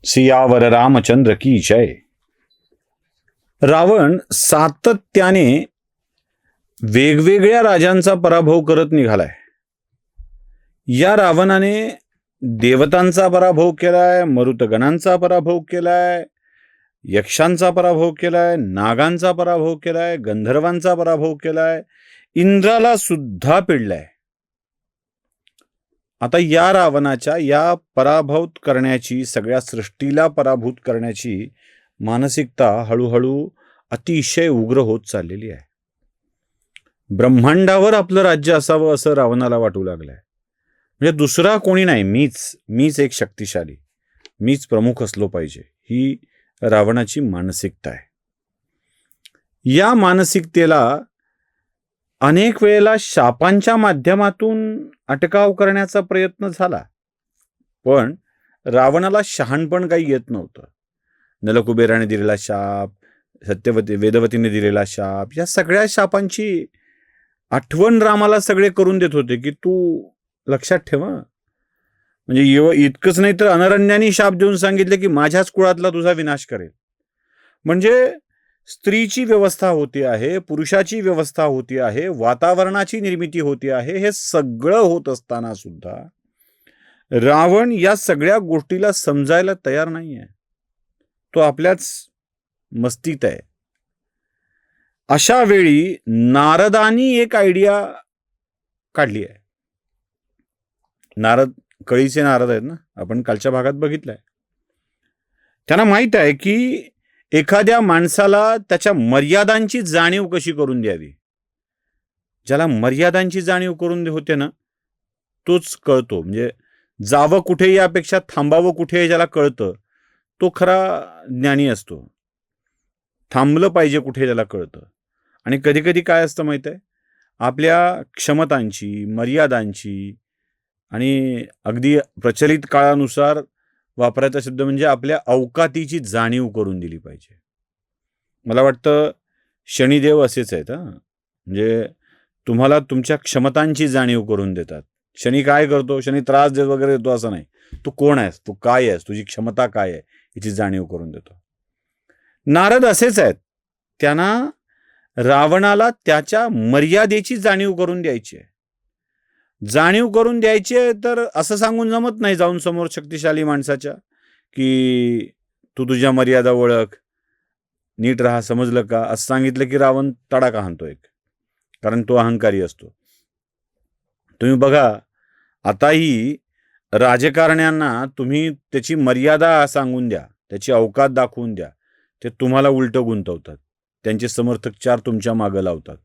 सियावर रामचंद्र की जय. रावण सातत्याने वेगवेगळ्या राजांचा पराभव करत निघालाय. या रावणाने देवतांचा पराभव केलाय, मरुतगणांचा पराभव केलाय, यक्षांचा पराभव केलाय, नागांचा पराभव केलाय, गंधर्वांचा पराभव केलाय, इंद्राला सुद्धा पिडलाय. आता या रावणाच्या या पराभूत करण्याची, सगळ्या सृष्टीला पराभूत करण्याची मानसिकता हळूहळू अतिशय उग्र होत चाललेली आहे. ब्रह्मांडावर आपलं राज्य असावं असं रावणाला वाटू लागलंय. म्हणजे दुसरा कोणी नाही, मीच एक शक्तिशाली, मीच प्रमुख असलो पाहिजे, ही रावणाची मानसिकता आहे. या मानसिकतेला अनेक वेळेला शापांच्या माध्यमातून अटकाव करण्याचा प्रयत्न झाला, पण रावणाला शहाणपण काही येत नव्हतं. नलकुबेराने दिलेला शाप, वेदवतीने दिलेला शाप, या सगळ्या शापांची आठवण रामाला सगळे करून देत होते की तू लक्षात ठेव. म्हणजे इतकंच नाही तर अनरण्याने शाप देऊन सांगितले की माझ्याच कुळातला तुझा विनाश करेल. म्हणजे स्त्रीची व्यवस्था होती आहे, पुरुषाची व्यवस्था होती आहे, वातावरणाची निर्मिती होती आहे. हे सगळं होत असताना सुद्धा रावण या सगळ्या गोष्टीला समजायला तयार नाही आहे. तो आपल्याच मस्तीत आहे. अशा वेळी नारदांनी एक आयडिया काढली आहे. नारद कळीचे नारद आहेत ना, आपण कालच्या भागात बघितलंय. त्यांना माहित आहे की एखाद्या माणसाला त्याच्या मर्यादांची जाणीव कशी करून द्यावी. ज्याला मर्यादांची जाणीव करून होते ना, तोच कळतो. म्हणजे जावं कुठे यापेक्षा थांबावं कुठे ज्याला कळतं, तो खरा ज्ञानी असतो. थांबलं पाहिजे कुठे ज्याला कळतं. आणि कधी कधी काय असतं माहित आहे, आपल्या क्षमतांची, मर्यादांची आणि अगदी प्रचलित काळानुसार वापरायचा शब्द म्हणजे आपल्या अवकातीची जाणीव करून दिली पाहिजे. मला वाटतं शनिदेव असेच आहेत. म्हणजे तुम्हाला तुमच्या क्षमतांची जाणीव करून देतात. शनी काय करतो? शनी त्रास देत वगैरे देतो असं नाही. तू कोण आहेस, तू काय आहेस, तुझी क्षमता काय आहे याची जाणीव करून देतो. नारद असेच आहेत. त्यांना रावणाला त्याच्या मर्यादेची जाणीव करून द्यायची आहे. जाणीव करून द्यायची आहे तर असं सांगून जमत नाही जाऊन समोर शक्तिशाली माणसाच्या की तू तुझ्या मर्यादा ओळख, नीट राहा, समजलं का, असं सांगितलं की रावण तडाखा हाणतो एक, कारण तो अहंकारी असतो. तुम्ही बघा, आताही राजकारण्यांना तुम्ही त्याची मर्यादा सांगून द्या, त्याची अवकात दाखवून द्या, ते तुम्हाला उलटं गुंतवतात. त्यांचे समर्थक चार तुमच्या मागं लावतात.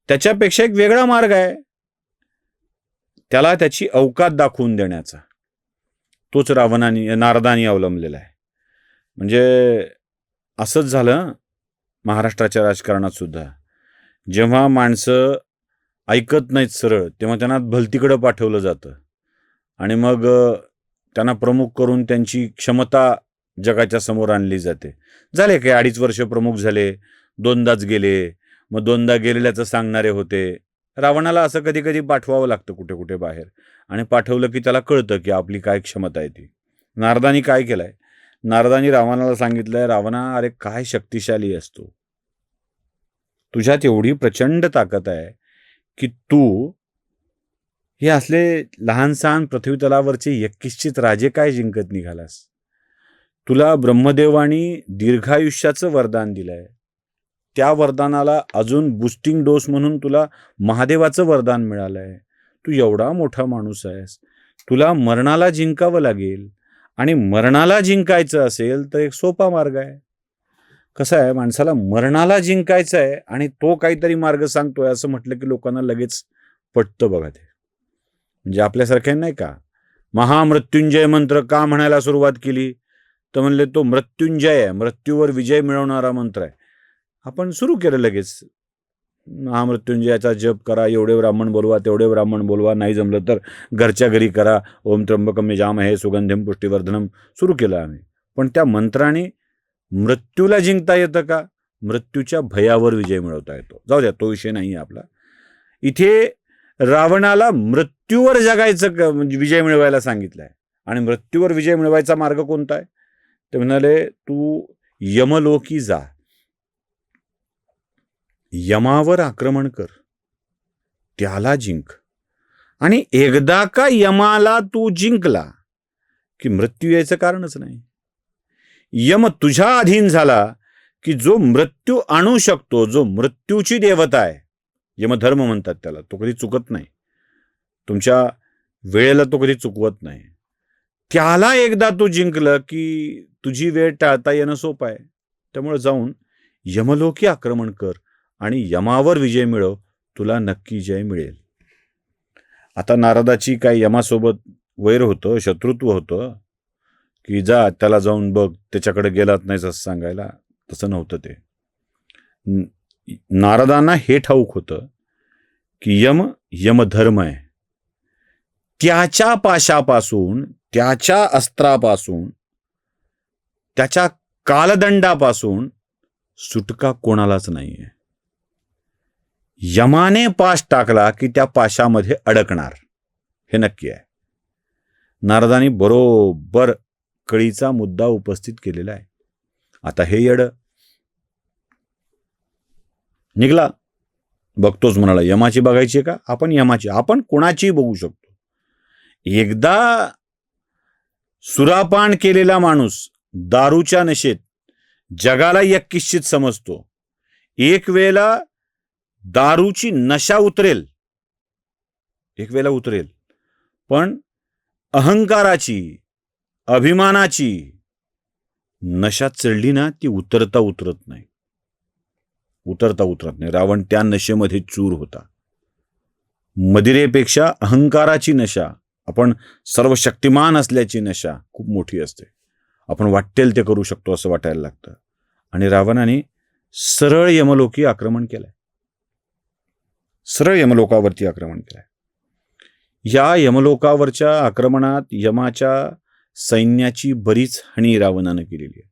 त्याच्यापेक्षा एक वेगळा मार्ग आहे, त्याला त्याची अवकात दाखवून देण्याचा. तोच नारदांनी अवलंबलेला आहे. म्हणजे असंच झालं महाराष्ट्राच्या राजकारणात सुद्धा. जेव्हा माणसं ऐकत नाहीत सरळ, तेव्हा त्यांना भलतीकडं पाठवलं जातं आणि मग त्यांना प्रमुख करून त्यांची क्षमता जगाच्या समोर आणली जाते. झाले काय 2.5 वर्ष प्रमुख झाले, 2दाच गेले, मग 2दा गेलेल्याचं सांगणारे होते. रावणाला असं कधी कधी पाठवावं लागतं कुठे कुठे बाहेर, आणि पाठवलं की त्याला कळतं की आपली काय क्षमता आहे ती. नारदांनी काय केलंय? नारदांनी रावणाला सांगितलंय, रावणा अरे काय शक्तिशाली असतो, तुझ्यात एवढी प्रचंड ताकद आहे की तू हे असले लहान सहान पृथ्वी तलावरचे 21 राजे काय जिंकत निघालास. तुला ब्रह्मदेवानी दीर्घायुष्याचं वरदान दिलंय. त्या वरदानाला अजून बूस्टिंग डोस म्हणून तुला महादेवाचं वरदान मिळालंय. तू एवढा मोठा माणूस आहेस, तुला मरणाला जिंकावं लागेल. आणि मरणाला जिंकायचं असेल तर एक सोपा मार्ग आहे. कसं आहे, माणसाला मरणाला जिंकायचं आहे आणि तो काहीतरी मार्ग सांगतोय असं म्हटलं की लोकांना लगेच पटतं बघा ते. म्हणजे आपल्यासारखे नाही का, महामृत्युंजय मंत्र का म्हणायला सुरुवात केली तर म्हणले तो मृत्युंजय आहे, मृत्यूवर विजय मिळवणारा मंत्र आहे. आपण सुरू केलं लगेच, महामृत्युंजयाचा जप करा, एवढे ब्राह्मण बोलवा, तेवढे ब्राह्मण बोलवा, नाही जमलं तर घरच्या घरी करा, ओम त्र्यंबकम यजामहे सुगंधिम पुष्टिवर्धनम सुरू केलं आम्ही. पण त्या मंत्राने मृत्यूला जिंकता येतं का? मृत्यूच्या भयावर विजय मिळवता येतो. जाऊ द्या, तो विषय नाही आपला. इथे रावणाला मृत्यूवर जगायचं म्हणजे विजय मिळवायला सांगितलंय. आणि मृत्यूवर विजय मिळवायचा मार्ग कोणता आहे? ते म्हणाले, तू यमलोकी जा, यमावर आक्रमण कर, त्याला जिंक. आणि एकदा का यमाला तू जिंकला की मृत्यू यायचं कारणच नाही. यम तुझ्या अधीन झाला की जो मृत्यू आणू शकतो, जो मृत्यूची देवता आहे, यमधर्म म्हणतात त्याला, तो कधी चुकत नाही. तुमच्या वेळेला तो कधी चुकवत नाही. त्याला एकदा तू जिंकलं की तुझी वेळ टाळता येणं सोपं आहे. त्यामुळे जाऊन यमलोकी आक्रमण कर आणि यमावर विजय मिळव, तुला नक्की जय मिळेल. आता नारदाची काय यमासोबत वैर होतं, शत्रुत्व होतं की जा त्याला जाऊन बघ, त्याच्याकडे गेलात नाही असं सांगायला? तसं नव्हतं ते. नारदांना हे ठाऊक होतं की यमधर्म आहे. त्याच्या पाशापासून, त्याच्या अस्त्रापासून, त्याच्या कालदंडापासून सुटका कोणालाच नाहीये. यमाने पाश टाकला की त्या पाशामध्ये अडकणार, हे नक्की आहे. नारदांनी बरोबर कळीचा मुद्दा उपस्थित केलेला आहे. आता हे येड निघला, बघतोच म्हणाला. यमाची बघायची का? आपण यमाची, आपण कोणाची बघू शकतो. एकदा सुरापान केलेला माणूस दारूच्या नशेत जगाला यक्किश्चित समजतो. एक वेळेला दारूची नशा उतरेल, एक वेळेला उतरेल, पण अहंकाराची, अभिमानाची नशा चढली ना, ती उतरता उतरत नाही. रावण त्या नशेमध्ये चूर होता. मदिरेपेक्षा अहंकाराची नशा, आपण सर्व शक्तिमान असल्याची नशा खूप मोठी असते. आपण वाटेल ते करू शकतो असं वाटायला लागतं. आणि रावणाने सरळ यमलोकी आक्रमण केलंय, सरळ यमलोकावरती आक्रमण केलंय. या यमलोकावरच्या आक्रमणात यमाच्या सैन्याची बरीच हानी रावणानं केलेली आहे.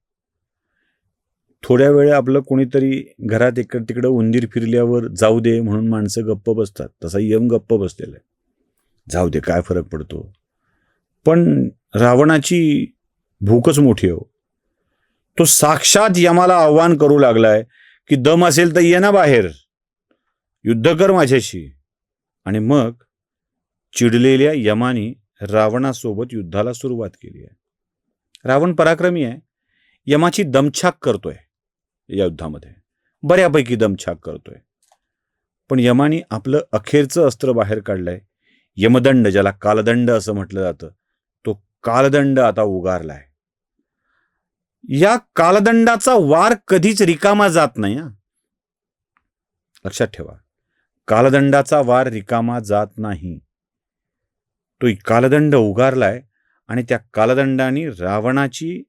थोड्या वेळ आपलं कोणीतरी घरात इकडं तिकडं उंदीर फिरल्यावर जाऊ दे म्हणून माणसं गप्प बसतात, तसा यम गप्प बसलेला आहे. जाऊ दे, काय फरक पडतो. पण रावणाची भूकच मोठी हो. तो साक्षात यमाला आव्हान करू लागलाय की दम असेल तर ये ना बाहेर, युद्ध कर माझ्याशी. आणि मग चिडलेल्या यमाने रावणासोबत युद्धाला सुरुवात केली आहे. रावण पराक्रमी आहे, यमाची दमछाक करतोय या युद्धामध्ये, बऱ्यापैकी दमछाक करतोय. पण यमाने आपलं अखेरचं अस्त्र बाहेर काढलंय, यमदंड, ज्याला कालदंड असं म्हटलं जातं. तो कालदंड आता उगारलाय. या कालदंडाचा वार कधीच रिकामा जात नाही. लक्षात ठेवा, कालदंडाचा वार रिकामा जात नाही. तो कालदंड उगारलाय आणि त्या कालदंडाने रावणाची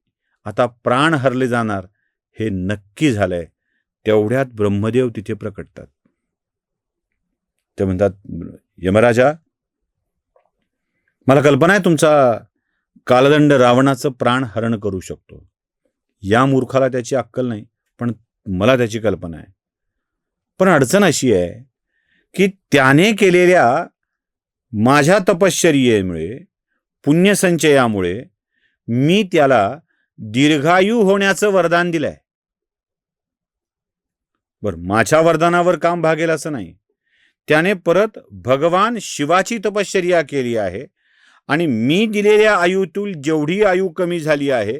आता प्राण हरले जाणार हे नक्की झालंय. तेवढ्यात ब्रह्मदेव तिथे प्रकटतात. ते म्हणतात, यमराजा, मला कल्पना आहे तुमचा कालदंड रावणाचं प्राण हरण करू शकतो. या मूर्खाला त्याची अक्कल नाही, पण मला त्याची कल्पना आहे. पण अडचण अशी आहे की त्याने केलेल्या माझ्या तपश्चर्येमुळे, पुण्यसंचयामुळे मी त्याला दीर्घायू होण्याचं वरदान दिलंय. बरं, माझ्या वरदानावर काम भागेल असं नाही. त्याने परत भगवान शिवाची तपश्चर्या केली आहे आणि मी दिलेल्या आयुतून जेवढी आयु कमी झाली आहे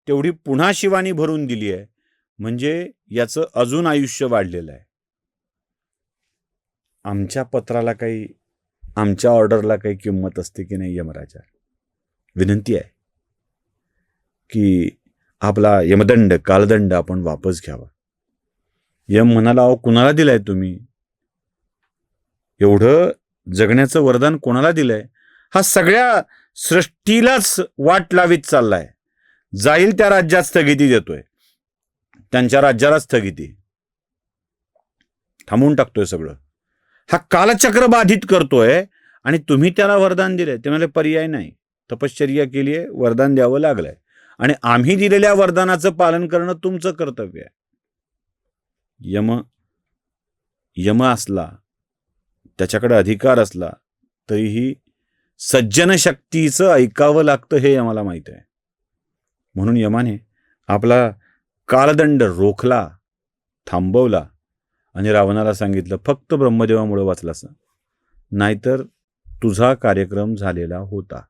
तेवढी पुन्हा शिवानी भरून दिली आहे. म्हणजे याचं अजून आयुष्य वाढलेलं आहे. आमच्या पत्राला काही, आमच्या ऑर्डरला काही किंमत असते की नाही यमराजा? विनंती आहे की आपला यमदंड, कालदंड आपण वापस घ्यावा. यम म्हणाला, अहो कुणाला दिलाय तुम्ही? एवढं जगण्याचं वरदान कोणाला दिलंय? हा सगळ्या सृष्टीलाच वाट लावित चाललाय. जाईल त्या राज्यात स्थगिती देतोय, त्यांच्या राज्याला स्थगिती, थांबवून टाकतोय सगळं. हा कालचक्र बाधित करतोय आणि तुम्ही त्याला वरदान दिलंय. ते म्हणाले, पर्याय नाही, तपश्चर्या केली आहे, वरदान द्यावं लागलंय आणि आम्ही दिलेल्या वरदानाचं पालन करणं तुमचं कर्तव्य आहे. यम असला, त्याच्याकडे अधिकार असला तरीही सज्जन शक्तीचं ऐकावं लागतं हे आम्हाला माहित आहे. म्हणून यमाने आपला कालदंड रोखला, थांबवला आणि रावणाला सांगितलं फक्त ब्रह्मदेवामुळे वाचलास, नाहीतर तुझा कार्यक्रम झालेला होता.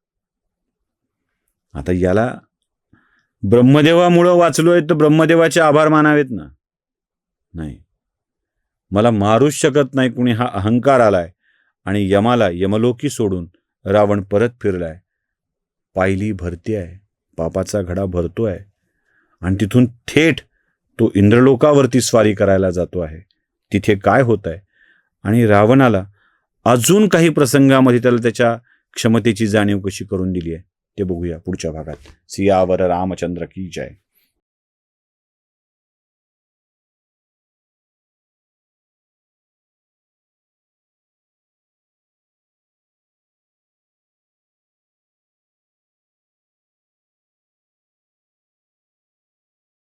आता याला ब्रह्मदेवामुळं वाचलोय तर ब्रह्मदेवाचे आभार मानावेत ना. नाही, मला मारूच शकत नाही कुणी हा अहंकार आलाय आणि यमाला यमलोकी सोडून रावण परत फिरलाय. पायली भरती आहे, पापाचा घडा भरतोय आणि तिथून थेट तो इंद्रलोकावरती स्वारी करायला जातो आहे. तिथे काय होत आहे आणि रावणाला अजून काही प्रसंगामध्ये त्याला त्याच्या क्षमतेची जाणीव कशी करून दिली आहे ते बघूया पुढच्या भागात. सियावर रामचंद्र की जय.